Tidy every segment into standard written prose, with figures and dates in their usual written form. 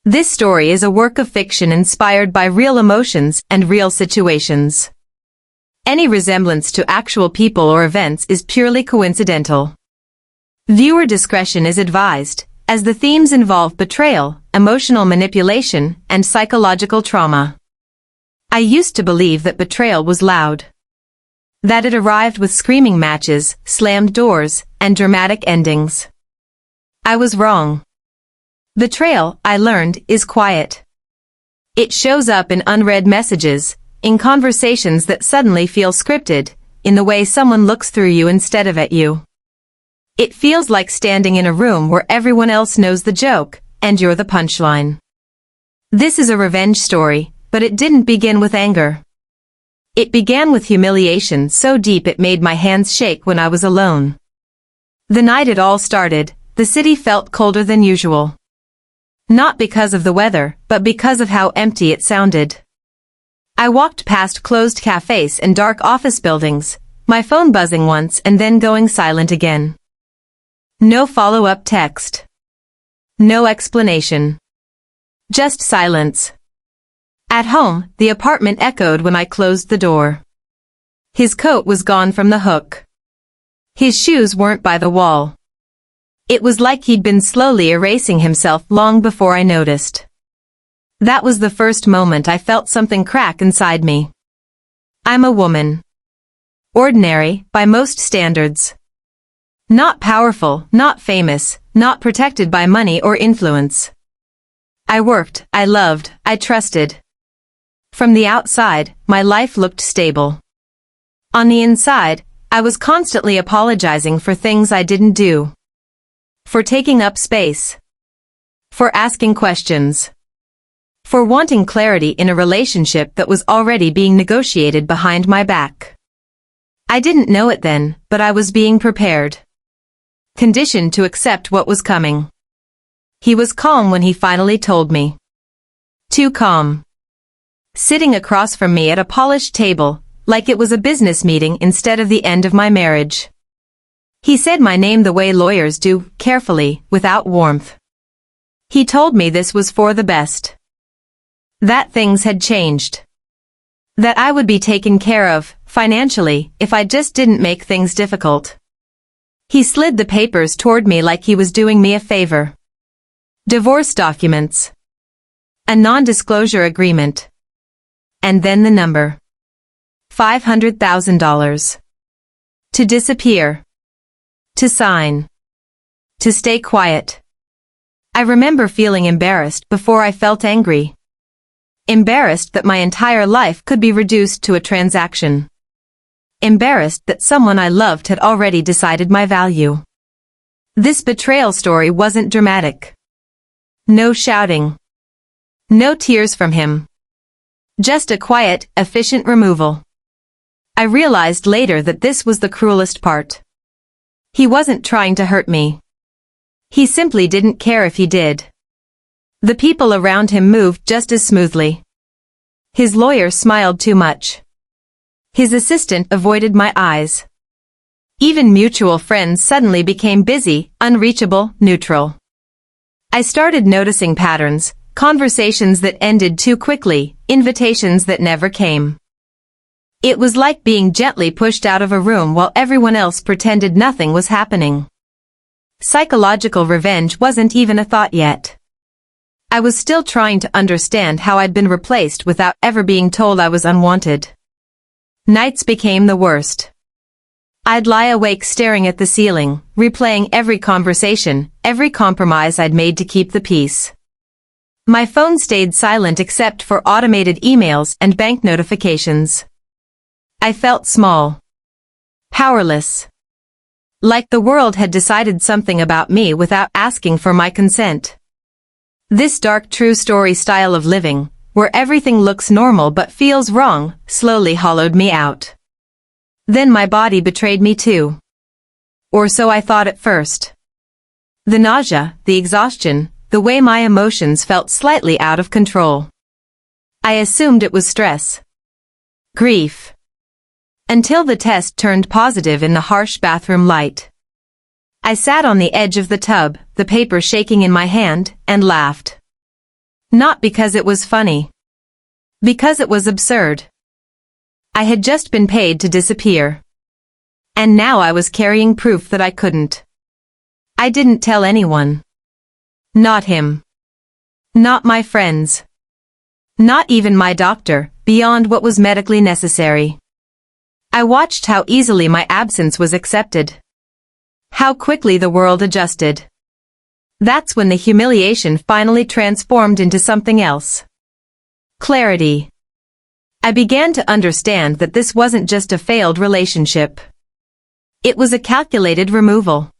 This story is a work of fiction inspired by real emotions and real situations. Any resemblance to actual people or events is purely coincidental. Viewer discretion is advised, as the themes involve betrayal, emotional manipulation, and psychological trauma. I used to believe that betrayal was loud. That it arrived with screaming matches, slammed doors, and dramatic endings. I was wrong. Betrayal, I learned, is quiet. It shows up in unread messages, in conversations that suddenly feel scripted, in the way someone looks through you instead of at you. It feels like standing in a room where everyone else knows the joke, and you're the punchline. This is a revenge story, but it didn't begin with anger. It began with humiliation so deep it made my hands shake when I was alone. The night it all started, the city felt colder than usual. Not because of the weather, but because of how empty it sounded. I walked past closed cafes and dark office buildings, my phone buzzing once and then going silent again. No follow-up text. No explanation. Just silence. At home, the apartment echoed when I closed the door. His coat was gone from the hook. His shoes weren't by the wall. It was like he'd been slowly erasing himself long before I noticed. That was the first moment I felt something crack inside me. I'm a woman. Ordinary, by most standards. Not powerful, not famous, not protected by money or influence. I worked, I loved, I trusted. From the outside, my life looked stable. On the inside, I was constantly apologizing for things I didn't do. For taking up space. For asking questions. For wanting clarity in a relationship that was already being negotiated behind my back. I didn't know it then, but I was being prepared. Conditioned to accept what was coming. He was calm when he finally told me. Too calm. Sitting across from me at a polished table, like it was a business meeting instead of the end of my marriage. He said my name the way lawyers do, carefully, without warmth. He told me this was for the best. That things had changed. That I would be taken care of, financially, if I just didn't make things difficult. He slid the papers toward me like he was doing me a favor. Divorce documents. A non-disclosure agreement. And then the number. $500,000. To disappear. To sign. To stay quiet. I remember feeling embarrassed before I felt angry. Embarrassed that my entire life could be reduced to a transaction. Embarrassed that someone I loved had already decided my value. This betrayal story wasn't dramatic. No shouting. No tears from him. Just a quiet, efficient removal. I realized later that this was the cruelest part. He wasn't trying to hurt me. He simply didn't care if he did. The people around him moved just as smoothly. His lawyer smiled too much. His assistant avoided my eyes. Even mutual friends suddenly became busy, unreachable, neutral. I started noticing patterns, conversations that ended too quickly, invitations that never came. It was like being gently pushed out of a room while everyone else pretended nothing was happening. Psychological revenge wasn't even a thought yet. I was still trying to understand how I'd been replaced without ever being told I was unwanted. Nights became the worst. I'd lie awake staring at the ceiling, replaying every conversation, every compromise I'd made to keep the peace. My phone stayed silent except for automated emails and bank notifications. I felt small. Powerless. Like the world had decided something about me without asking for my consent. This dark true story style of living, where everything looks normal but feels wrong, slowly hollowed me out. Then my body betrayed me too. Or so I thought at first. The nausea, the exhaustion, the way my emotions felt slightly out of control. I assumed it was stress. Grief. Until the test turned positive in the harsh bathroom light. I sat on the edge of the tub, the paper shaking in my hand, and laughed. Not because it was funny. Because it was absurd. I had just been paid to disappear. And now I was carrying proof that I couldn't. I didn't tell anyone. Not him. Not my friends. Not even my doctor, beyond what was medically necessary. I watched how easily my absence was accepted. How quickly the world adjusted. That's when the humiliation finally transformed into something else. Clarity. I began to understand that this wasn't just a failed relationship. It was a calculated removal.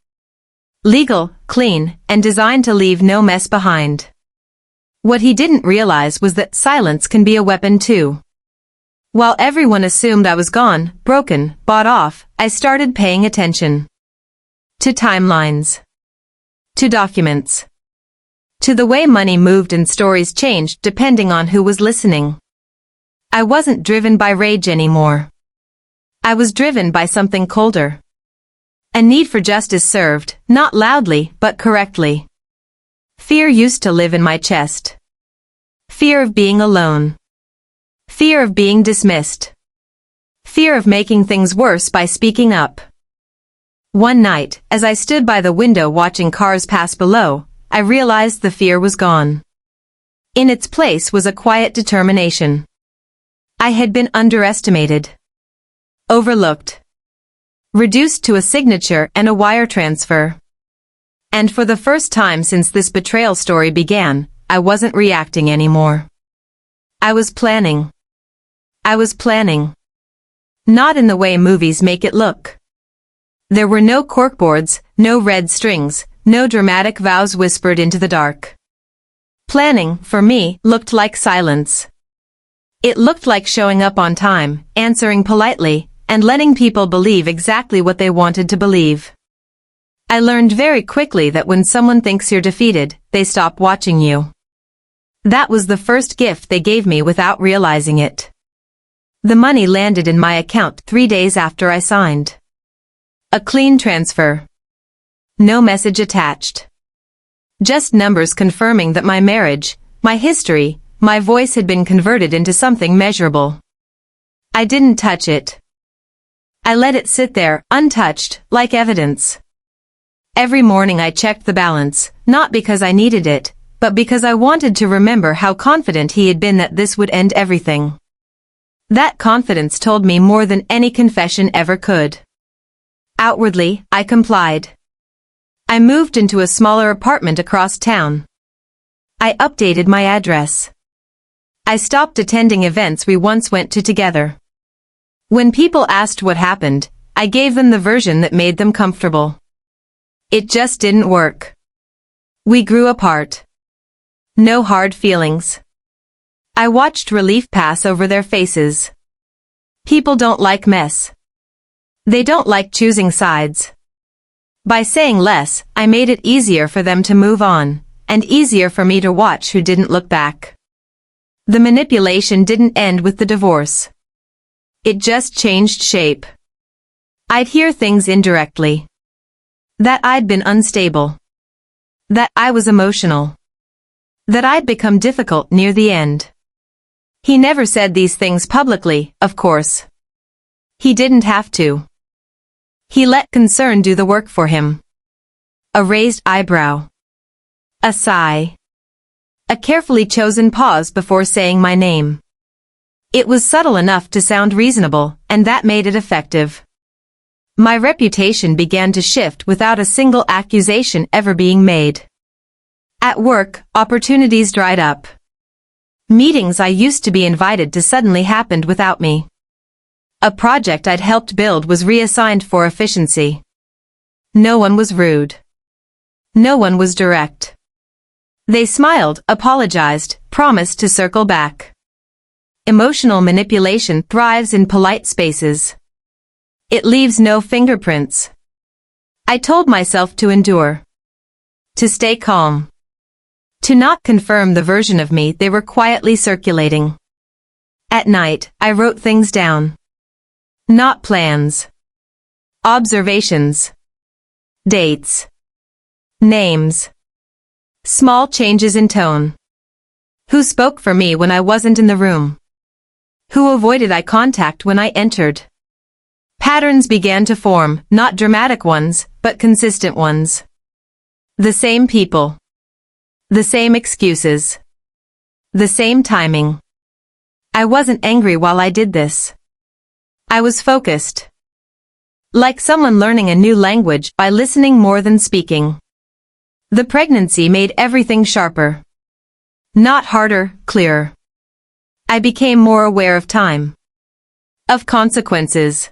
Legal, clean, and designed to leave no mess behind. What he didn't realize was that silence can be a weapon too. While everyone assumed I was gone, broken, bought off, I started paying attention. To timelines. To documents. To the way money moved and stories changed depending on who was listening. I wasn't driven by rage anymore. I was driven by something colder. A need for justice served, not loudly, but correctly. Fear used to live in my chest. Fear of being alone. Fear of being dismissed. Fear of making things worse by speaking up. One night, as I stood by the window watching cars pass below, I realized the fear was gone. In its place was a quiet determination. I had been underestimated. Overlooked. Reduced to a signature and a wire transfer. And for the first time since this betrayal story began, I wasn't reacting anymore. I was planning. I was planning. Not in the way movies make it look. There were no corkboards, no red strings, no dramatic vows whispered into the dark. Planning, for me, looked like silence. It looked like showing up on time, answering politely, and letting people believe exactly what they wanted to believe. I learned very quickly that when someone thinks you're defeated, they stop watching you. That was the first gift they gave me without realizing it. The money landed in my account 3 days after I signed. A clean transfer. No message attached. Just numbers confirming that my marriage, my history, my voice had been converted into something measurable. I didn't touch it. I let it sit there, untouched, like evidence. Every morning I checked the balance, not because I needed it, but because I wanted to remember how confident he had been that this would end everything. That confidence told me more than any confession ever could. Outwardly, I complied. I moved into a smaller apartment across town. I updated my address. I stopped attending events we once went to together. When people asked what happened, I gave them the version that made them comfortable. It just didn't work. We grew apart. No hard feelings. I watched relief pass over their faces. People don't like mess. They don't like choosing sides. By saying less, I made it easier for them to move on, and easier for me to watch who didn't look back. The manipulation didn't end with the divorce. It just changed shape. I'd hear things indirectly. That I'd been unstable. That I was emotional. That I'd become difficult near the end. He never said these things publicly, of course. He didn't have to. He let concern do the work for him. A raised eyebrow. A sigh. A carefully chosen pause before saying my name. It was subtle enough to sound reasonable, and that made it effective. My reputation began to shift without a single accusation ever being made. At work, opportunities dried up. Meetings I used to be invited to suddenly happened without me. A project I'd helped build was reassigned for efficiency. No one was rude. No one was direct. They smiled, apologized, promised to circle back. Emotional manipulation thrives in polite spaces. It leaves no fingerprints. I told myself to endure. To stay calm. To not confirm the version of me they were quietly circulating. At night, I wrote things down. Not plans. Observations. Dates. Names. Small changes in tone. Who spoke for me when I wasn't in the room? Who avoided eye contact when I entered? Patterns began to form, not dramatic ones, but consistent ones. The same people. The same excuses. The same timing. I wasn't angry while I did this. I was focused. Like someone learning a new language by listening more than speaking. The pregnancy made everything sharper. Not harder, clearer. I became more aware of time. Of consequences.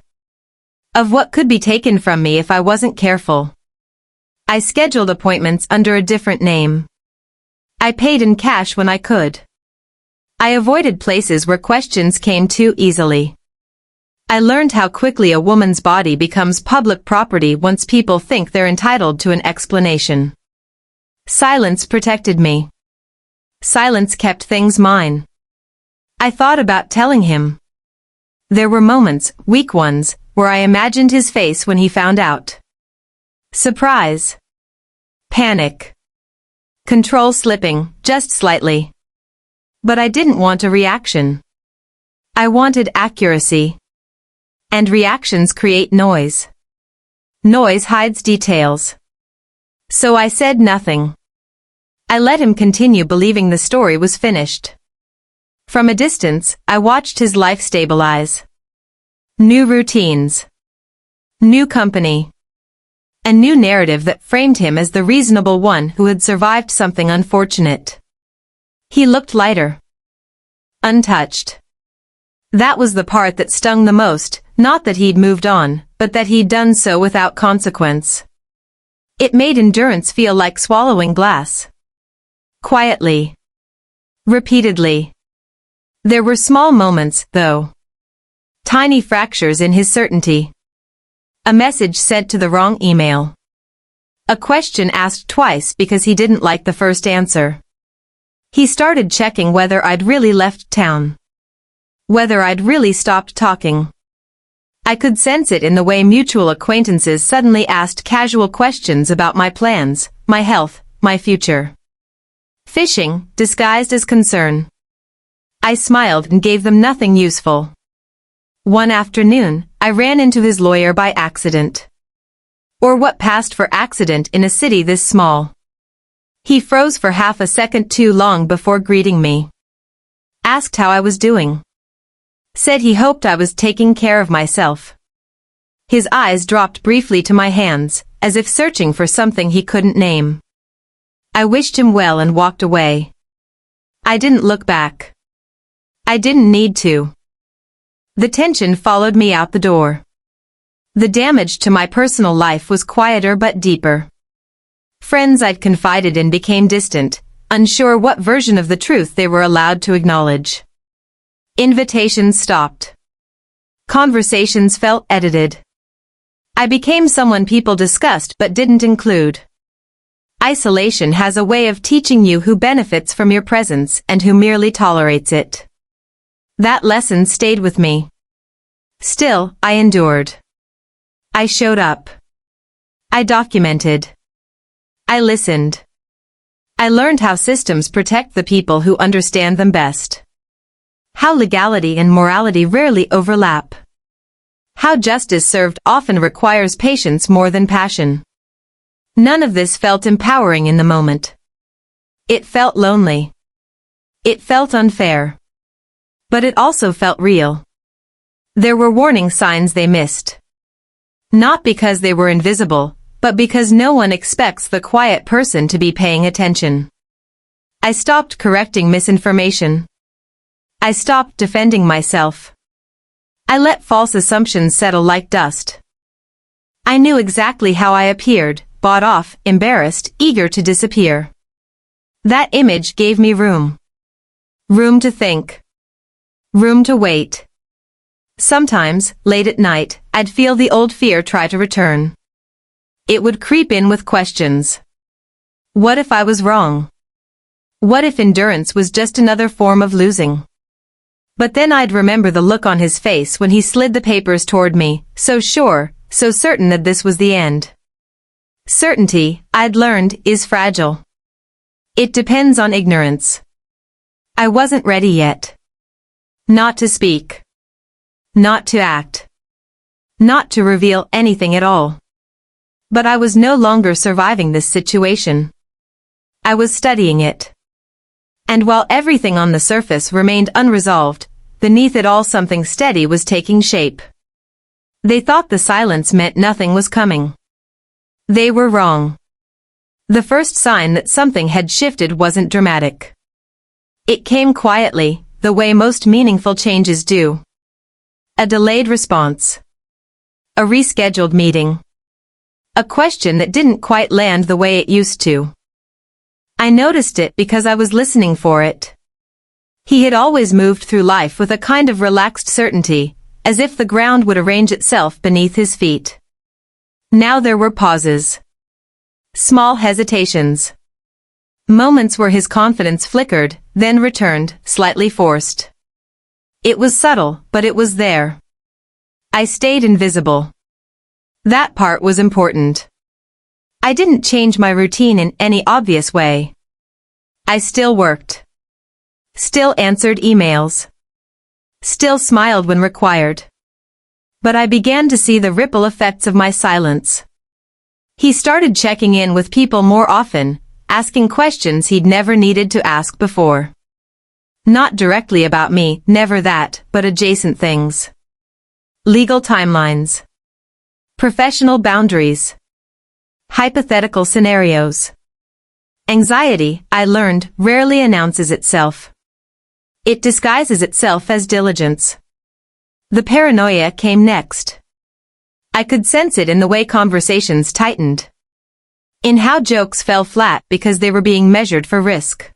Of what could be taken from me if I wasn't careful. I scheduled appointments under a different name. I paid in cash when I could. I avoided places where questions came too easily. I learned how quickly a woman's body becomes public property once people think they're entitled to an explanation. Silence protected me. Silence kept things mine. I thought about telling him. There were moments, weak ones, where I imagined his face when he found out. Surprise. Panic. Control slipping, just slightly. But I didn't want a reaction. I wanted accuracy. And reactions create noise. Noise hides details. So I said nothing. I let him continue believing the story was finished. From a distance, I watched his life stabilize. New routines. New company. A new narrative that framed him as the reasonable one who had survived something unfortunate. He looked lighter. Untouched. That was the part that stung the most, not that he'd moved on, but that he'd done so without consequence. It made endurance feel like swallowing glass. Quietly. Repeatedly. There were small moments, though. Tiny fractures in his certainty. A message sent to the wrong email. A question asked twice because he didn't like the first answer. He started checking whether I'd really left town. Whether I'd really stopped talking. I could sense it in the way mutual acquaintances suddenly asked casual questions about my plans, my health, my future. Fishing, disguised as concern. I smiled and gave them nothing useful. One afternoon, I ran into his lawyer by accident. Or what passed for accident in a city this small. He froze for half a second too long before greeting me. Asked how I was doing. Said he hoped I was taking care of myself. His eyes dropped briefly to my hands, as if searching for something he couldn't name. I wished him well and walked away. I didn't look back. I didn't need to. The tension followed me out the door. The damage to my personal life was quieter but deeper. Friends I'd confided in became distant, unsure what version of the truth they were allowed to acknowledge. Invitations stopped. Conversations felt edited. I became someone people discussed but didn't include. Isolation has a way of teaching you who benefits from your presence and who merely tolerates it. That lesson stayed with me. Still, I endured. I showed up. I documented. I listened. I learned how systems protect the people who understand them best. How legality and morality rarely overlap. How justice served often requires patience more than passion. None of this felt empowering in the moment. It felt lonely. It felt unfair. But it also felt real. There were warning signs they missed. Not because they were invisible, but because no one expects the quiet person to be paying attention. I stopped correcting misinformation. I stopped defending myself. I let false assumptions settle like dust. I knew exactly how I appeared, bought off, embarrassed, eager to disappear. That image gave me room. Room to think. Room to wait. Sometimes, late at night, I'd feel the old fear try to return. It would creep in with questions. What if I was wrong? What if endurance was just another form of losing? But then I'd remember the look on his face when he slid the papers toward me, so sure, so certain that this was the end. Certainty, I'd learned, is fragile. It depends on ignorance. I wasn't ready yet. Not to speak. Not to act. Not to reveal anything at all. But I was no longer surviving this situation. I was studying it. And while everything on the surface remained unresolved, beneath it all something steady was taking shape. They thought the silence meant nothing was coming. They were wrong. The first sign that something had shifted wasn't dramatic. It came quietly, the way most meaningful changes do. A delayed response. A rescheduled meeting. A question that didn't quite land the way it used to. I noticed it because I was listening for it. He had always moved through life with a kind of relaxed certainty, as if the ground would arrange itself beneath his feet. Now there were pauses. Small hesitations. Moments where his confidence flickered, then returned, slightly forced. It was subtle, but it was there. I stayed invisible. That part was important. I didn't change my routine in any obvious way. I still worked. Still answered emails. Still smiled when required. But I began to see the ripple effects of my silence. He started checking in with people more often, asking questions he'd never needed to ask before. Not directly about me, never that, but adjacent things. Legal timelines. Professional boundaries. Hypothetical scenarios. Anxiety, I learned, rarely announces itself. It disguises itself as diligence. The paranoia came next. I could sense it in the way conversations tightened. In how jokes fell flat because they were being measured for risk.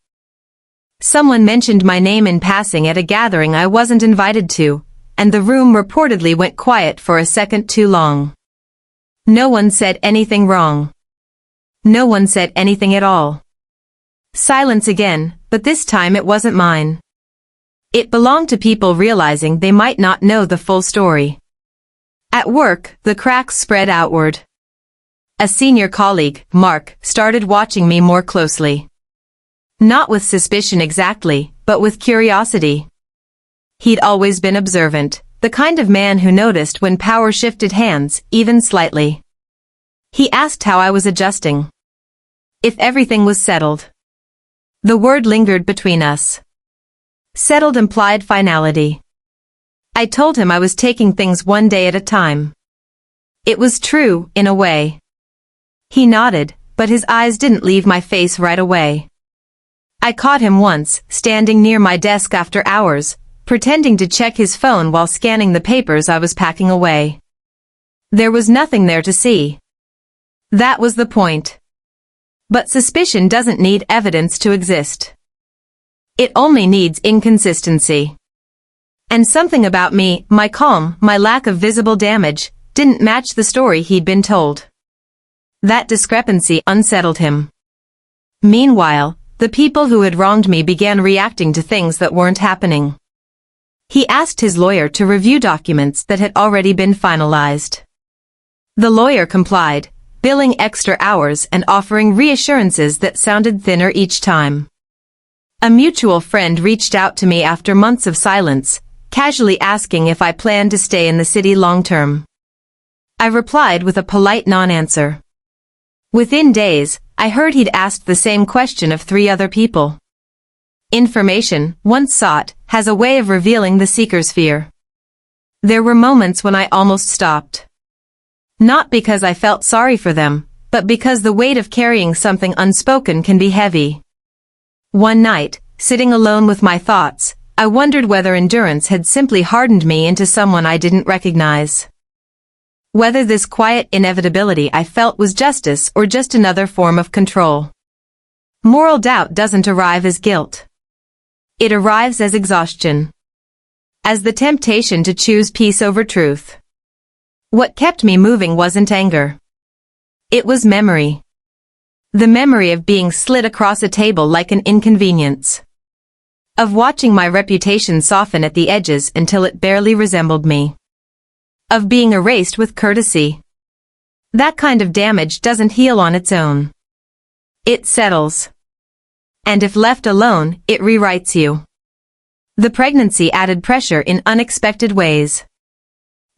Someone mentioned my name in passing at a gathering I wasn't invited to, and the room reportedly went quiet for a second too long. No one said anything wrong. No one said anything at all. Silence again, but this time it wasn't mine. It belonged to people realizing they might not know the full story. At work, the cracks spread outward. A senior colleague, Mark, started watching me more closely. Not with suspicion exactly, but with curiosity. He'd always been observant, the kind of man who noticed when power shifted hands, even slightly. He asked how I was adjusting. If everything was settled. The word lingered between us. Settled implied finality. I told him I was taking things one day at a time. It was true, in a way. He nodded, but his eyes didn't leave my face right away. I caught him once, standing near my desk after hours, pretending to check his phone while scanning the papers I was packing away. There was nothing there to see. That was the point. But suspicion doesn't need evidence to exist. It only needs inconsistency. And something about me, my calm, my lack of visible damage, didn't match the story he'd been told. That discrepancy unsettled him. Meanwhile, the people who had wronged me began reacting to things that weren't happening. He asked his lawyer to review documents that had already been finalized. The lawyer complied, billing extra hours and offering reassurances that sounded thinner each time. A mutual friend reached out to me after months of silence, casually asking if I planned to stay in the city long-term. I replied with a polite non-answer. Within days, I heard he'd asked the same question of 3 other people. Information, once sought, has a way of revealing the seeker's fear. There were moments when I almost stopped. Not because I felt sorry for them, but because the weight of carrying something unspoken can be heavy. One night, sitting alone with my thoughts, I wondered whether endurance had simply hardened me into someone I didn't recognize. Whether this quiet inevitability I felt was justice or just another form of control. Moral doubt doesn't arrive as guilt. It arrives as exhaustion. As the temptation to choose peace over truth. What kept me moving wasn't anger. It was memory. The memory of being slid across a table like an inconvenience. Of watching my reputation soften at the edges until it barely resembled me. Of being erased with courtesy. That kind of damage doesn't heal on its own. It settles. And if left alone, it rewrites you. The pregnancy added pressure in unexpected ways.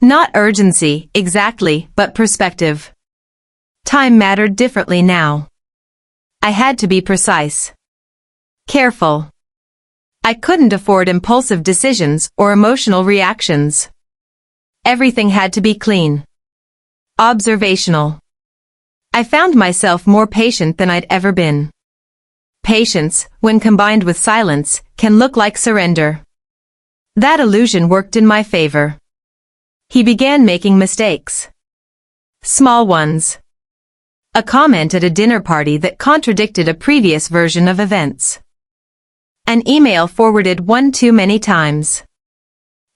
Not urgency, exactly, but perspective. Time mattered differently now. I had to be precise. Careful. I couldn't afford impulsive decisions or emotional reactions. Everything had to be clean. Observational. I found myself more patient than I'd ever been. Patience, when combined with silence, can look like surrender. That illusion worked in my favor. He began making mistakes. Small ones. A comment at a dinner party that contradicted a previous version of events. An email forwarded one too many times.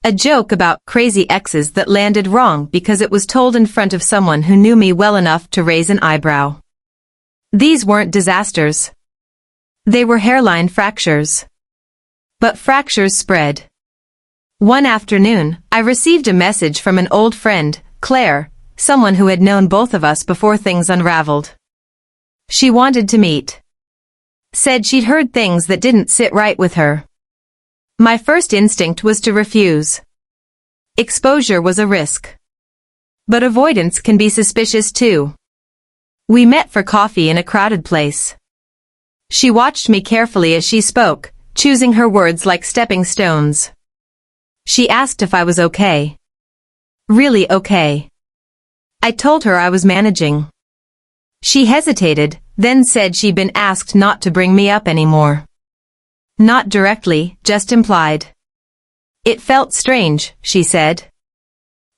A joke about crazy exes that landed wrong because it was told in front of someone who knew me well enough to raise an eyebrow. These weren't disasters. They were hairline fractures. But fractures spread. One afternoon, I received a message from an old friend, Claire, someone who had known both of us before things unraveled. She wanted to meet. Said she'd heard things that didn't sit right with her. My first instinct was to refuse. Exposure was a risk. But avoidance can be suspicious too. We met for coffee in a crowded place. She watched me carefully as she spoke, choosing her words like stepping stones. She asked if I was okay. Really okay. I told her I was managing. She hesitated, then said she'd been asked not to bring me up anymore. Not directly, just implied. It felt strange, she said.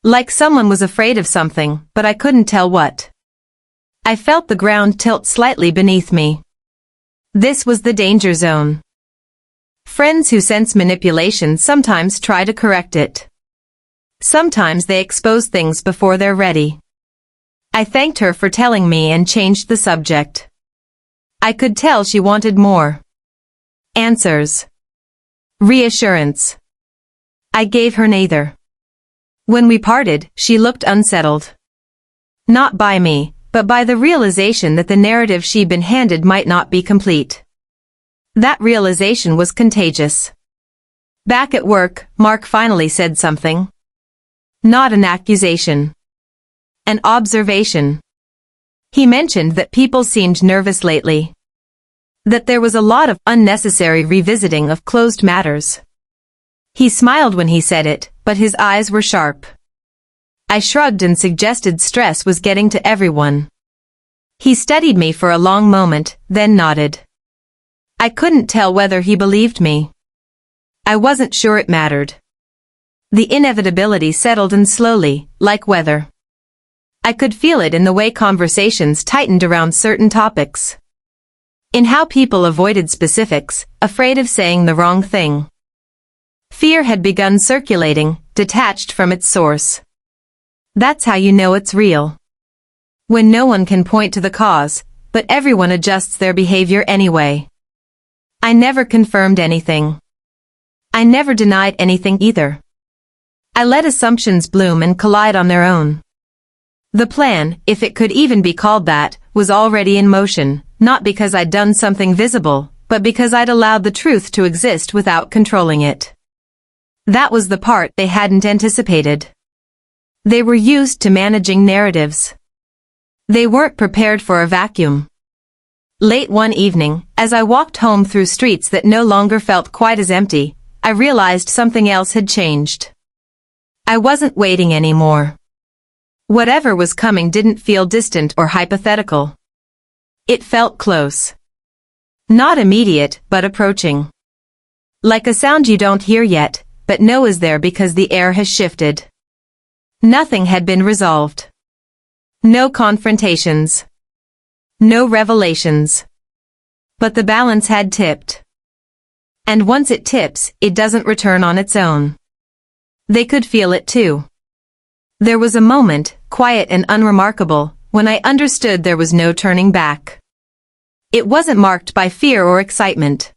Like someone was afraid of something, but I couldn't tell what. I felt the ground tilt slightly beneath me. This was the danger zone. Friends who sense manipulation sometimes try to correct it. Sometimes they expose things before they're ready. I thanked her for telling me and changed the subject. I could tell she wanted more. Answers. Reassurance. I gave her neither. When we parted, she looked unsettled. Not by me, but by the realization that the narrative she'd been handed might not be complete. That realization was contagious. Back at work, Mark finally said something. Not an accusation. An observation. He mentioned that people seemed nervous lately. That there was a lot of unnecessary revisiting of closed matters. He smiled when he said it, but his eyes were sharp. I shrugged and suggested stress was getting to everyone. He studied me for a long moment, then nodded. I couldn't tell whether he believed me. I wasn't sure it mattered. The inevitability settled in slowly, like weather. I could feel it in the way conversations tightened around certain topics. In how people avoided specifics, afraid of saying the wrong thing. Fear had begun circulating, detached from its source. That's how you know it's real. When no one can point to the cause, but everyone adjusts their behavior anyway. I never confirmed anything. I never denied anything either. I let assumptions bloom and collide on their own. The plan, if it could even be called that, was already in motion, not because I'd done something visible, but because I'd allowed the truth to exist without controlling it. That was the part they hadn't anticipated. They were used to managing narratives. They weren't prepared for a vacuum. Late one evening, as I walked home through streets that no longer felt quite as empty, I realized something else had changed. I wasn't waiting anymore. Whatever was coming didn't feel distant or hypothetical. It felt close. Not immediate, but approaching. Like a sound you don't hear yet, but know is there because the air has shifted. Nothing had been resolved. No confrontations. No revelations. But the balance had tipped. And once it tips, it doesn't return on its own. They could feel it too. There was a moment, quiet and unremarkable, when I understood there was no turning back. It wasn't marked by fear or excitement.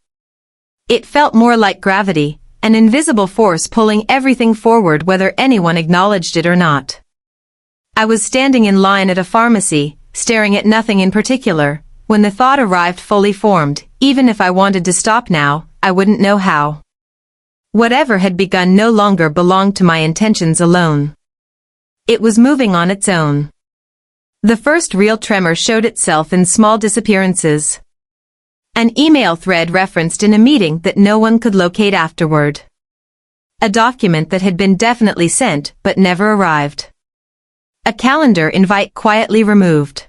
It felt more like gravity, an invisible force pulling everything forward whether anyone acknowledged it or not. I was standing in line at a pharmacy, staring at nothing in particular, when the thought arrived fully formed, even if I wanted to stop now, I wouldn't know how. Whatever had begun no longer belonged to my intentions alone. It was moving on its own. The first real tremor showed itself in small disappearances. An email thread referenced in a meeting that no one could locate afterward. A document that had been definitely sent but never arrived. A calendar invite quietly removed.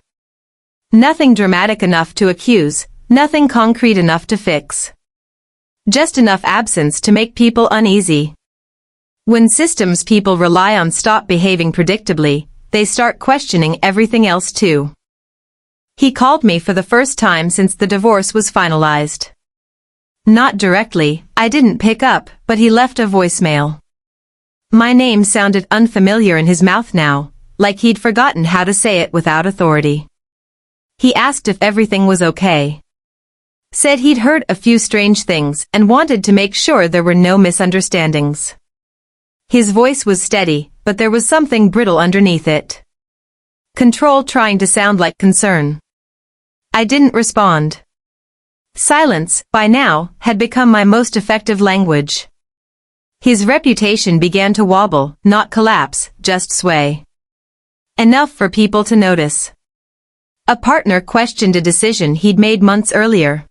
Nothing dramatic enough to accuse, nothing concrete enough to fix. Just enough absence to make people uneasy. When systems people rely on stop behaving predictably, they start questioning everything else too. He called me for the first time since the divorce was finalized. Not directly, I didn't pick up, but he left a voicemail. My name sounded unfamiliar in his mouth now, like he'd forgotten how to say it without authority. He asked if everything was okay. Said he'd heard a few strange things and wanted to make sure there were no misunderstandings. His voice was steady, but there was something brittle underneath it. Control trying to sound like concern. I didn't respond. Silence, by now, had become my most effective language. His reputation began to wobble, not collapse, just sway. Enough for people to notice. A partner questioned a decision he'd made months earlier.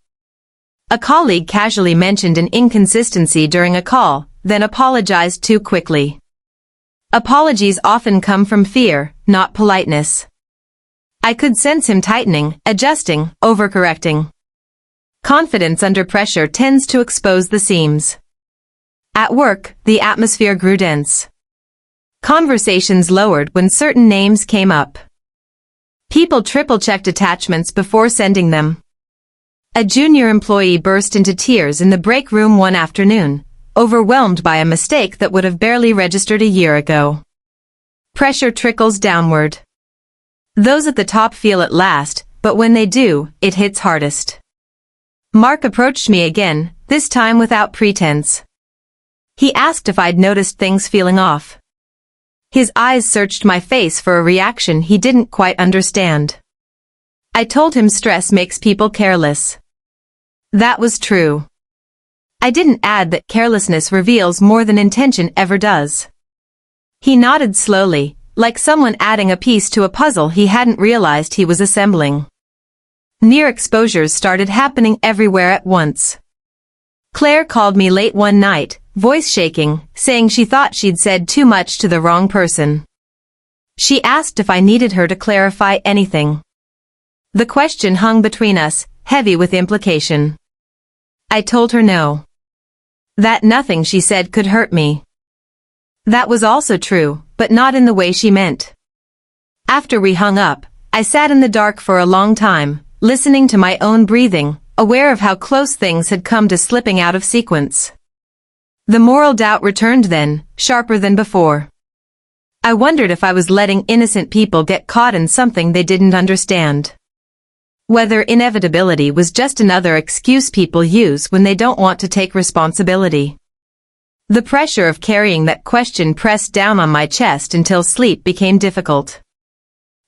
A colleague casually mentioned an inconsistency during a call, then apologized too quickly. Apologies often come from fear, not politeness. I could sense him tightening, adjusting, overcorrecting. Confidence under pressure tends to expose the seams. At work, the atmosphere grew dense. Conversations lowered when certain names came up. People triple-checked attachments before sending them. A junior employee burst into tears in the break room one afternoon, overwhelmed by a mistake that would have barely registered a year ago. Pressure trickles downward. Those at the top feel it last, but when they do, it hits hardest. Mark approached me again, this time without pretense. He asked if I'd noticed things feeling off. His eyes searched my face for a reaction he didn't quite understand. I told him stress makes people careless. That was true. I didn't add that carelessness reveals more than intention ever does. He nodded slowly, like someone adding a piece to a puzzle he hadn't realized he was assembling. Near exposures started happening everywhere at once. Claire called me late one night, voice shaking, saying she thought she'd said too much to the wrong person. She asked if I needed her to clarify anything. The question hung between us, heavy with implication. I told her no. That nothing she said could hurt me. That was also true, but not in the way she meant. After we hung up, I sat in the dark for a long time, listening to my own breathing, aware of how close things had come to slipping out of sequence. The moral doubt returned then, sharper than before. I wondered if I was letting innocent people get caught in something they didn't understand. Whether inevitability was just another excuse people use when they don't want to take responsibility. The pressure of carrying that question pressed down on my chest until sleep became difficult.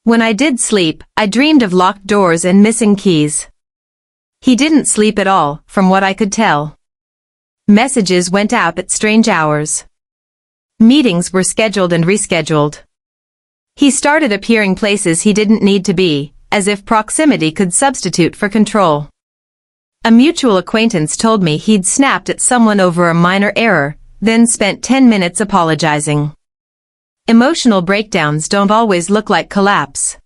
When I did sleep, I dreamed of locked doors and missing keys. He didn't sleep at all, from what I could tell. Messages went out at strange hours. Meetings were scheduled and rescheduled. He started appearing places he didn't need to be, as if proximity could substitute for control. A mutual acquaintance told me he'd snapped at someone over a minor error, then spent 10 minutes apologizing. Emotional breakdowns don't always look like collapse.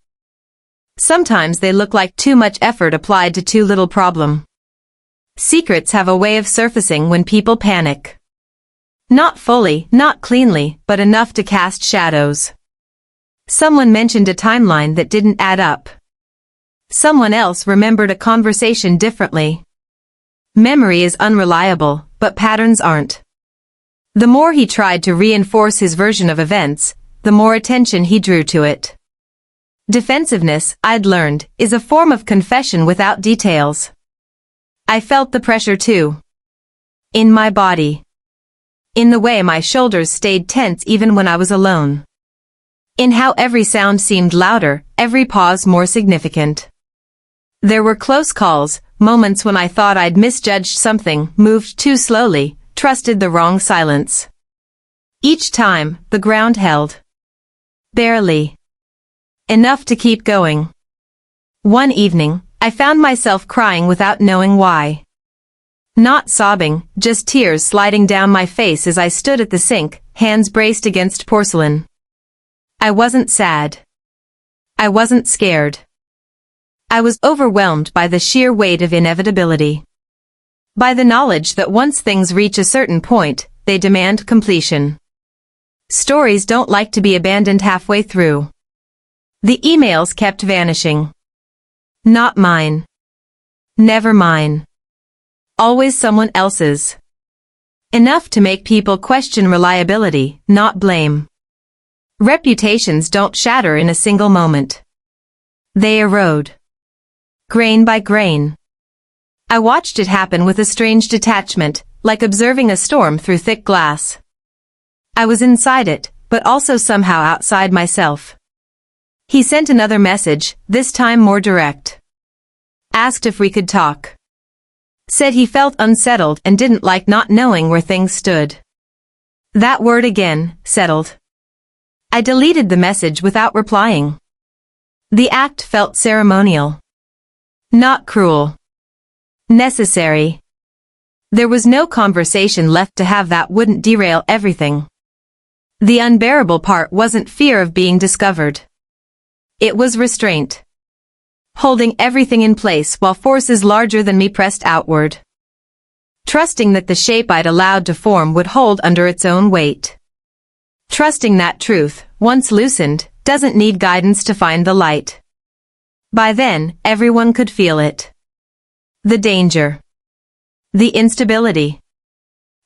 Sometimes they look like too much effort applied to too little problem. Secrets have a way of surfacing when people panic. Not fully, not cleanly, but enough to cast shadows. Someone mentioned a timeline that didn't add up. Someone else remembered a conversation differently. Memory is unreliable, but patterns aren't. The more he tried to reinforce his version of events, the more attention he drew to it. Defensiveness, I'd learned, is a form of confession without details. I felt the pressure too. In my body. In the way my shoulders stayed tense even when I was alone. In how every sound seemed louder, every pause more significant. There were close calls, moments when I thought I'd misjudged something, moved too slowly, trusted the wrong silence. Each time, the ground held. Barely. Enough to keep going. One evening, I found myself crying without knowing why. Not sobbing, just tears sliding down my face as I stood at the sink, hands braced against porcelain. I wasn't sad. I wasn't scared. I was overwhelmed by the sheer weight of inevitability. By the knowledge that once things reach a certain point, they demand completion. Stories don't like to be abandoned halfway through. The emails kept vanishing. Not mine. Never mine. Always someone else's. Enough to make people question reliability, not blame. Reputations don't shatter in a single moment. They erode. Grain by grain. I watched it happen with a strange detachment, like observing a storm through thick glass. I was inside it, but also somehow outside myself. He sent another message, this time more direct. Asked if we could talk. Said he felt unsettled and didn't like not knowing where things stood. That word again, settled. I deleted the message without replying. The act felt ceremonial. Not cruel. Necessary. There was no conversation left to have that wouldn't derail everything. The unbearable part wasn't fear of being discovered. It was restraint. Holding everything in place while forces larger than me pressed outward. Trusting that the shape I'd allowed to form would hold under its own weight. Trusting that truth, once loosened, doesn't need guidance to find the light. By then, everyone could feel it. The danger. The instability.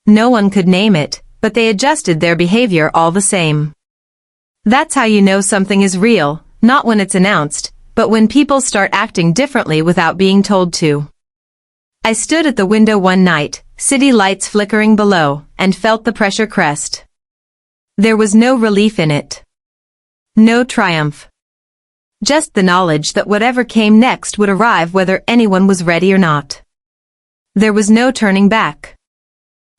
No one could name it, but they adjusted their behavior all the same. That's how you know something is real, not when it's announced, but when people start acting differently without being told to. I stood at the window one night, city lights flickering below, and felt the pressure crest. There was no relief in it. No triumph. Just the knowledge that whatever came next would arrive whether anyone was ready or not. There was no turning back.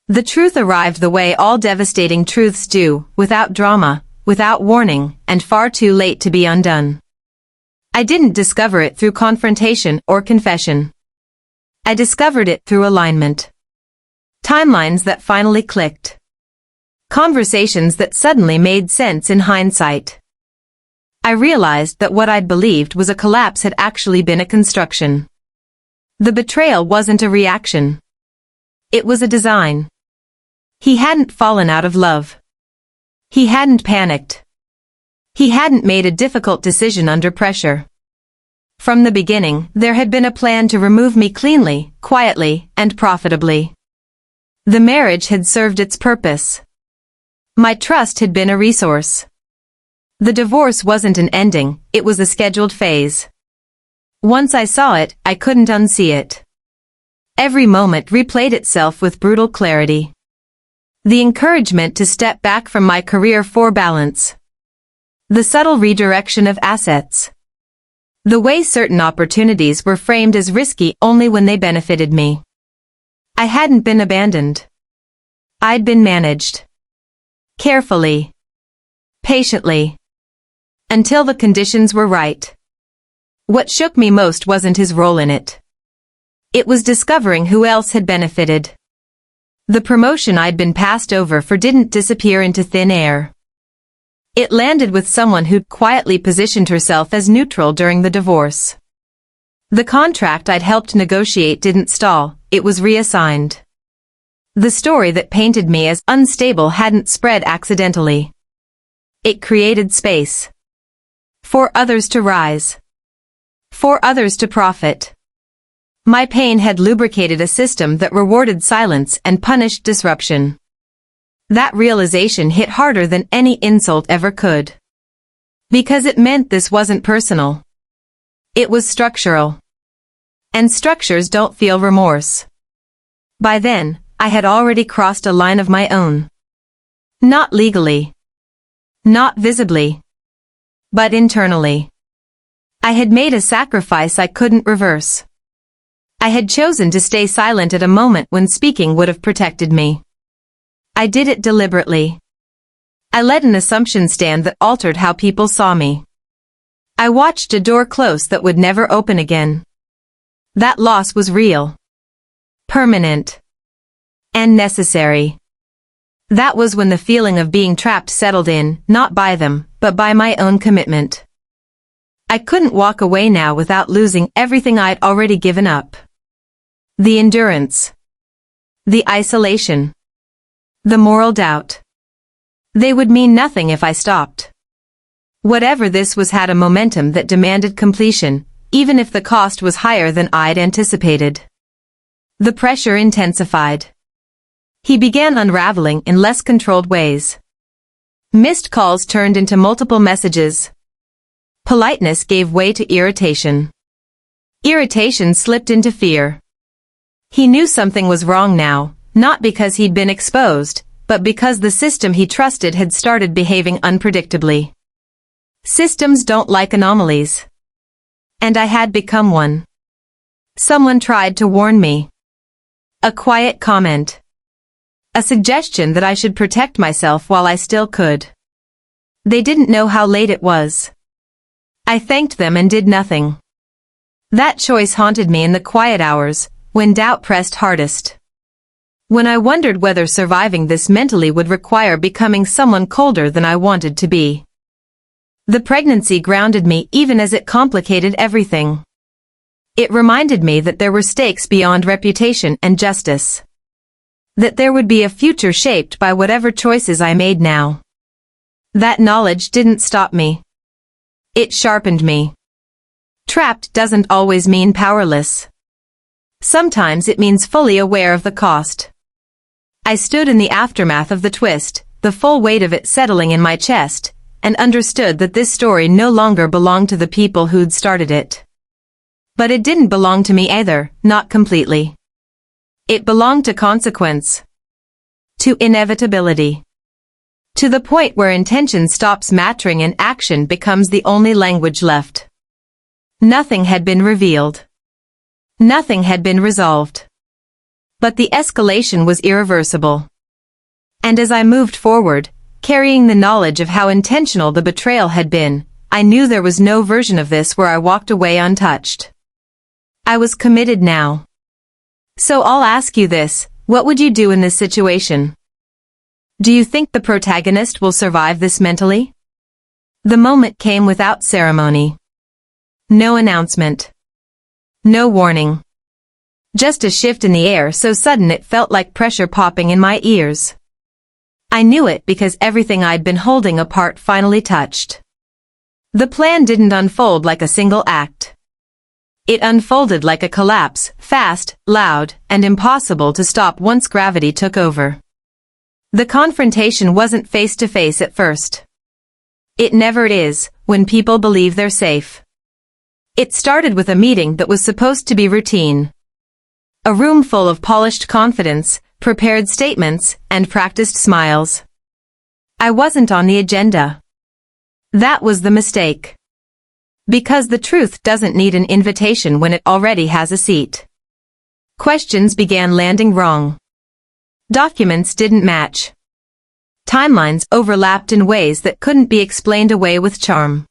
The truth arrived the way all devastating truths do, without drama, without warning, and far too late to be undone. I didn't discover it through confrontation or confession. I discovered it through alignment. Timelines that finally clicked. Conversations that suddenly made sense in hindsight. I realized that what I'd believed was a collapse had actually been a construction. The betrayal wasn't a reaction. It was a design. He hadn't fallen out of love. He hadn't panicked. He hadn't made a difficult decision under pressure. From the beginning, there had been a plan to remove me cleanly, quietly, and profitably. The marriage had served its purpose. My trust had been a resource. The divorce wasn't an ending, it was a scheduled phase. Once I saw it, I couldn't unsee it. Every moment replayed itself with brutal clarity. The encouragement to step back from my career for balance. The subtle redirection of assets. The way certain opportunities were framed as risky only when they benefited me. I hadn't been abandoned. I'd been managed. Carefully. Patiently. Until the conditions were right. What shook me most wasn't his role in it. It was discovering who else had benefited. The promotion I'd been passed over for didn't disappear into thin air. It landed with someone who'd quietly positioned herself as neutral during the divorce. The contract I'd helped negotiate didn't stall, it was reassigned. The story that painted me as unstable hadn't spread accidentally. It created space. For others to rise. For others to profit. My pain had lubricated a system that rewarded silence and punished disruption. That realization hit harder than any insult ever could. Because it meant this wasn't personal. It was structural. And structures don't feel remorse. By then, I had already crossed a line of my own. Not legally. Not visibly. But internally. I had made a sacrifice I couldn't reverse. I had chosen to stay silent at a moment when speaking would have protected me. I did it deliberately. I let an assumption stand that altered how people saw me. I watched a door close that would never open again. That loss was real, permanent, and necessary. That was when the feeling of being trapped settled in, not by them, but by my own commitment. I couldn't walk away now without losing everything I'd already given up. The endurance. The isolation. The moral doubt. They would mean nothing if I stopped. Whatever this was had a momentum that demanded completion, even if the cost was higher than I'd anticipated. The pressure intensified. He began unraveling in less controlled ways. Missed calls turned into multiple messages. Politeness gave way to irritation. Irritation slipped into fear. He knew something was wrong now, not because he'd been exposed, but because the system he trusted had started behaving unpredictably. Systems don't like anomalies. And I had become one. Someone tried to warn me. A quiet comment. A suggestion that I should protect myself while I still could. They didn't know how late it was. I thanked them and did nothing. That choice haunted me in the quiet hours, when doubt pressed hardest. When I wondered whether surviving this mentally would require becoming someone colder than I wanted to be. The pregnancy grounded me even as it complicated everything. It reminded me that there were stakes beyond reputation and justice. That there would be a future shaped by whatever choices I made now. That knowledge didn't stop me. It sharpened me. Trapped doesn't always mean powerless. Sometimes it means fully aware of the cost. I stood in the aftermath of the twist, the full weight of it settling in my chest, and understood that this story no longer belonged to the people who'd started it. But it didn't belong to me either, not completely. It belonged to consequence. To inevitability. To the point where intention stops mattering and action becomes the only language left. Nothing had been revealed. Nothing had been resolved. But the escalation was irreversible. And as I moved forward, carrying the knowledge of how intentional the betrayal had been, I knew there was no version of this where I walked away untouched. I was committed now. So I'll ask you this, what would you do in this situation? Do you think the protagonist will survive this mentally? The moment came without ceremony. No announcement. No warning. Just a shift in the air so sudden it felt like pressure popping in my ears. I knew it because everything I'd been holding apart finally touched. The plan didn't unfold like a single act. It unfolded like a collapse, fast, loud, and impossible to stop once gravity took over. The confrontation wasn't face-to-face at first. It never is, when people believe they're safe. It started with a meeting that was supposed to be routine. A room full of polished confidence, prepared statements, and practiced smiles. I wasn't on the agenda. That was the mistake. Because the truth doesn't need an invitation when it already has a seat. Questions began landing wrong. Documents didn't match. Timelines overlapped in ways that couldn't be explained away with charm.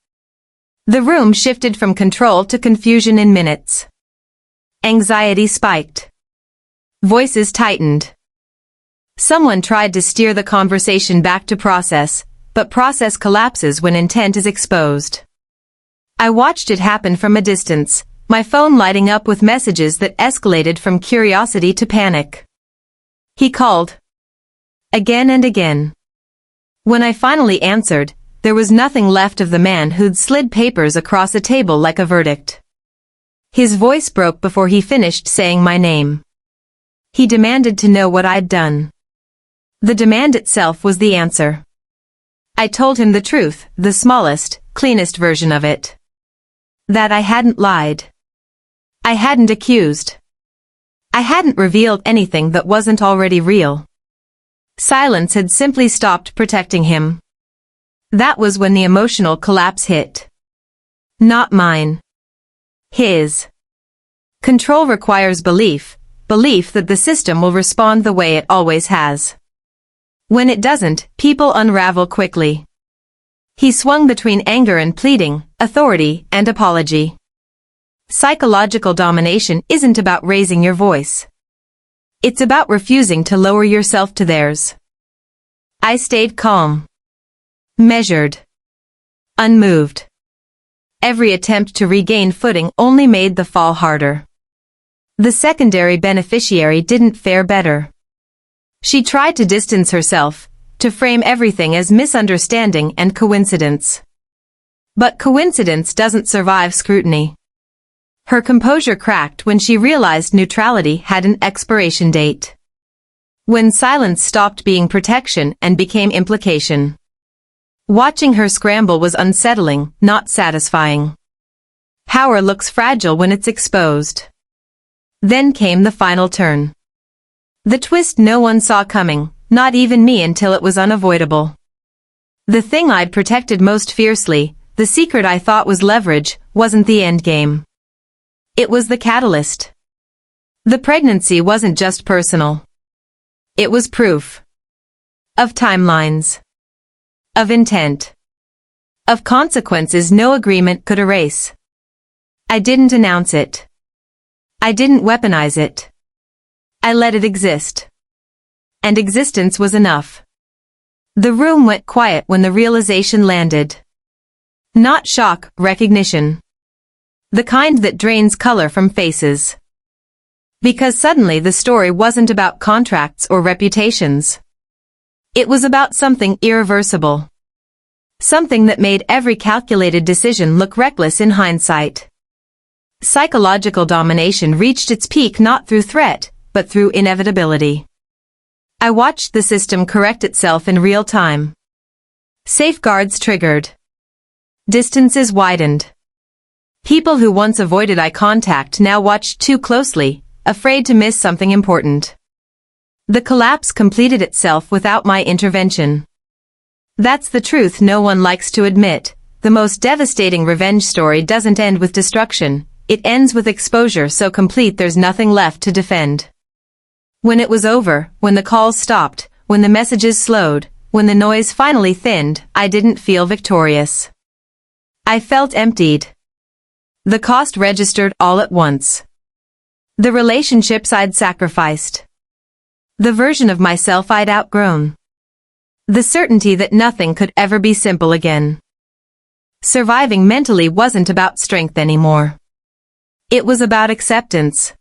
The room shifted from control to confusion in minutes. Anxiety spiked. Voices tightened. Someone tried to steer the conversation back to process, but process collapses when intent is exposed. I watched it happen from a distance, my phone lighting up with messages that escalated from curiosity to panic. He called. Again and again. When I finally answered, there was nothing left of the man who'd slid papers across a table like a verdict. His voice broke before he finished saying my name. He demanded to know what I'd done. The demand itself was the answer. I told him the truth, the smallest, cleanest version of it. That I hadn't lied. I hadn't accused. I hadn't revealed anything that wasn't already real. Silence had simply stopped protecting him. That was when the emotional collapse hit. Not mine. His. Control requires belief, belief that the system will respond the way it always has. When it doesn't, people unravel quickly. He swung between anger and pleading, authority and apology. Psychological domination isn't about raising your voice. It's about refusing to lower yourself to theirs. I stayed calm. Measured. Unmoved. Every attempt to regain footing only made the fall harder. The secondary beneficiary didn't fare better. She tried to distance herself, to frame everything as misunderstanding and coincidence. But coincidence doesn't survive scrutiny. Her composure cracked when she realized neutrality had an expiration date. When silence stopped being protection and became implication. Watching her scramble was unsettling, not satisfying. Power looks fragile when it's exposed. Then came the final turn. The twist no one saw coming, not even me, until it was unavoidable. The thing I'd protected most fiercely, the secret I thought was leverage, wasn't the endgame. It was the catalyst. The pregnancy wasn't just personal. It was proof. Of timelines. Of intent. Of consequences no agreement could erase. I didn't announce it. I didn't weaponize it. I let it exist. And existence was enough. The room went quiet when the realization landed. Not shock, recognition. The kind that drains color from faces. Because suddenly the story wasn't about contracts or reputations. It was about something irreversible. Something that made every calculated decision look reckless in hindsight. Psychological domination reached its peak not through threat, but through inevitability. I watched the system correct itself in real time. Safeguards triggered. Distances widened. People who once avoided eye contact now watched too closely, afraid to miss something important. The collapse completed itself without my intervention. That's the truth no one likes to admit. The most devastating revenge story doesn't end with destruction. It ends with exposure so complete there's nothing left to defend. When it was over, when the calls stopped, when the messages slowed, when the noise finally thinned, I didn't feel victorious. I felt emptied. The cost registered all at once. The relationships I'd sacrificed. The version of myself I'd outgrown. The certainty that nothing could ever be simple again. Surviving mentally wasn't about strength anymore. It was about acceptance.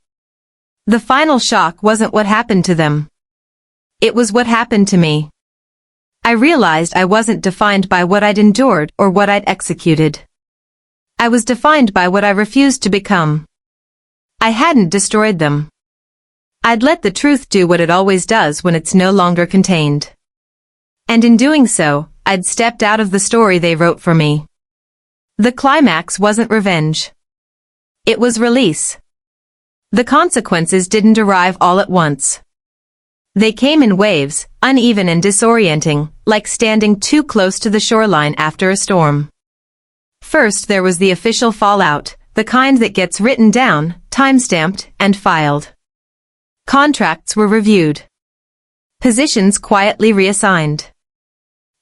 The final shock wasn't what happened to them. It was what happened to me. I realized I wasn't defined by what I'd endured or what I'd executed. I was defined by what I refused to become. I hadn't destroyed them. I'd let the truth do what it always does when it's no longer contained. And in doing so, I'd stepped out of the story they wrote for me. The climax wasn't revenge. It was release. The consequences didn't arrive all at once. They came in waves, uneven and disorienting, like standing too close to the shoreline after a storm. First there was the official fallout, the kind that gets written down, time-stamped, and filed. Contracts were reviewed. Positions quietly reassigned.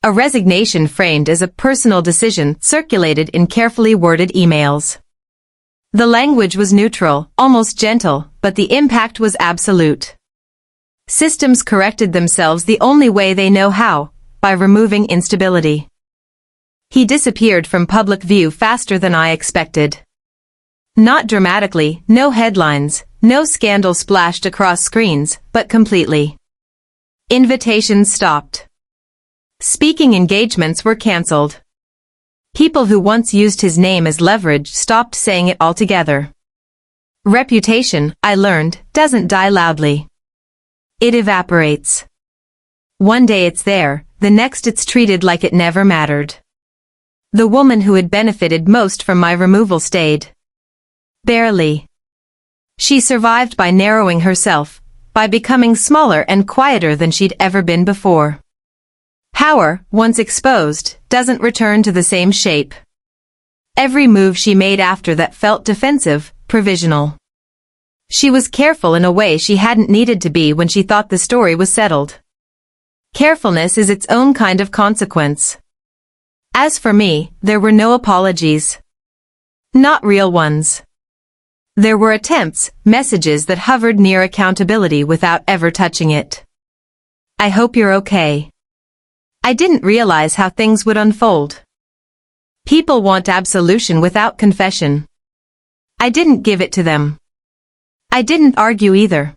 A resignation framed as a personal decision circulated in carefully worded emails. The language was neutral, almost gentle, but the impact was absolute. Systems corrected themselves the only way they know how, by removing instability. He disappeared from public view faster than I expected. Not dramatically, no headlines, no scandal splashed across screens, but completely. Invitations stopped. Speaking engagements were cancelled. People who once used his name as leverage stopped saying it altogether. Reputation, I learned, doesn't die loudly. It evaporates. One day it's there, the next it's treated like it never mattered. The woman who had benefited most from my removal stayed. Barely. She survived by narrowing herself, by becoming smaller and quieter than she'd ever been before. Power, once exposed, doesn't return to the same shape. Every move she made after that felt defensive, provisional. She was careful in a way she hadn't needed to be when she thought the story was settled. Carefulness is its own kind of consequence. As for me, there were no apologies. Not real ones. There were attempts, messages that hovered near accountability without ever touching it. I hope you're okay. I didn't realize how things would unfold. People want absolution without confession. I didn't give it to them. I didn't argue either.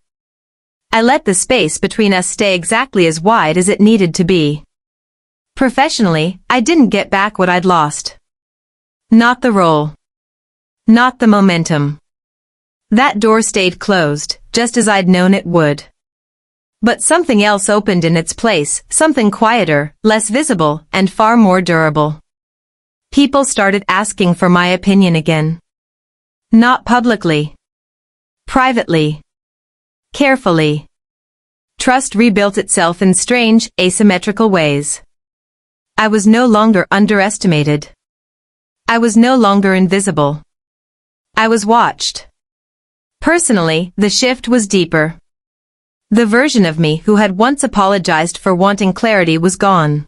I let the space between us stay exactly as wide as it needed to be. Professionally, I didn't get back what I'd lost. Not the role. Not the momentum. That door stayed closed, just as I'd known it would. But something else opened in its place, something quieter, less visible, and far more durable. People started asking for my opinion again. Not publicly. Privately. Carefully. Trust rebuilt itself in strange, asymmetrical ways. I was no longer underestimated. I was no longer invisible. I was watched. Personally, the shift was deeper. The version of me who had once apologized for wanting clarity was gone.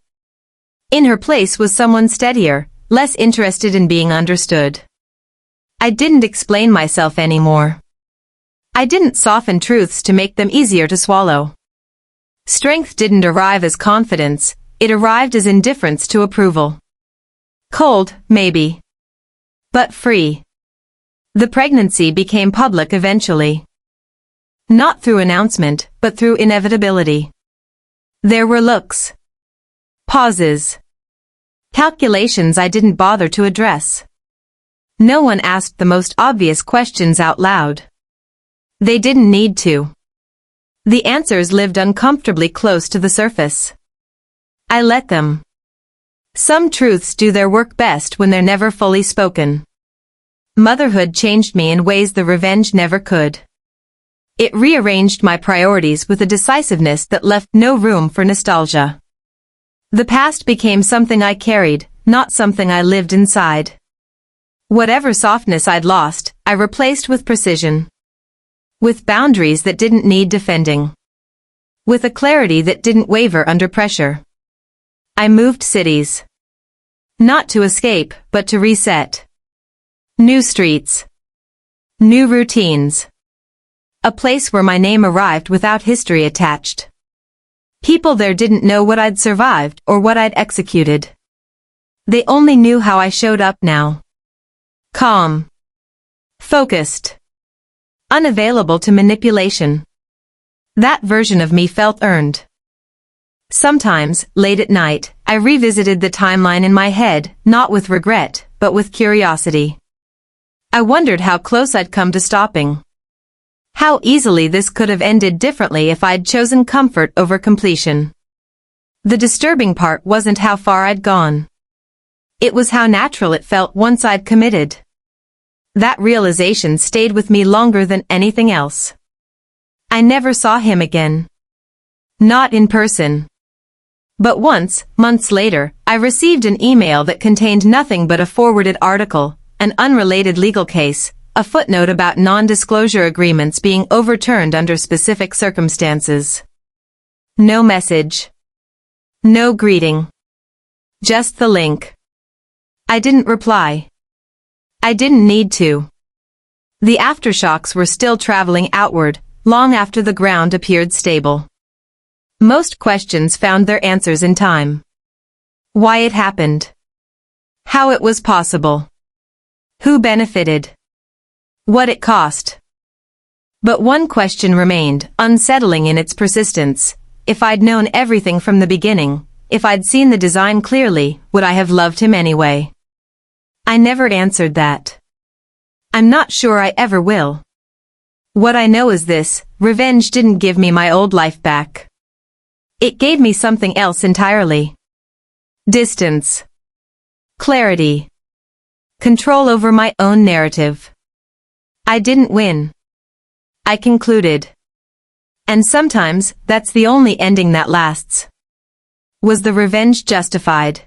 In her place was someone steadier, less interested in being understood. I didn't explain myself anymore. I didn't soften truths to make them easier to swallow. Strength didn't arrive as confidence, it arrived as indifference to approval. Cold, maybe. But free. The pregnancy became public eventually. Not through announcement, but through inevitability. There were looks. Pauses. Calculations I didn't bother to address. No one asked the most obvious questions out loud. They didn't need to. The answers lived uncomfortably close to the surface. I let them. Some truths do their work best when they're never fully spoken. Motherhood changed me in ways the revenge never could. It rearranged my priorities with a decisiveness that left no room for nostalgia. The past became something I carried, not something I lived inside. Whatever softness I'd lost, I replaced with precision. With boundaries that didn't need defending. With a clarity that didn't waver under pressure. I moved cities. Not to escape, but to reset. New streets. New routines. A place where my name arrived without history attached. People there didn't know what I'd survived or what I'd executed. They only knew how I showed up now. Calm. Focused. Unavailable to manipulation. That version of me felt earned. Sometimes, late at night, I revisited the timeline in my head, not with regret, but with curiosity. I wondered how close I'd come to stopping. How easily this could have ended differently if I'd chosen comfort over completion. The disturbing part wasn't how far I'd gone. It was how natural it felt once I'd committed. That realization stayed with me longer than anything else. I never saw him again. Not in person. But once, months later, I received an email that contained nothing but a forwarded article, an unrelated legal case, a footnote about non-disclosure agreements being overturned under specific circumstances. No message. No greeting. Just the link. I didn't reply. I didn't need to. The aftershocks were still traveling outward, long after the ground appeared stable. Most questions found their answers in time. Why it happened. How it was possible. Who benefited. What it cost. But one question remained, unsettling in its persistence. If I'd known everything from the beginning, if I'd seen the design clearly, would I have loved him anyway? I never answered that. I'm not sure I ever will. What I know is this, revenge didn't give me my old life back. It gave me something else entirely. Distance. Clarity. Control over my own narrative. I didn't win. I concluded. And sometimes, that's the only ending that lasts. Was the revenge justified?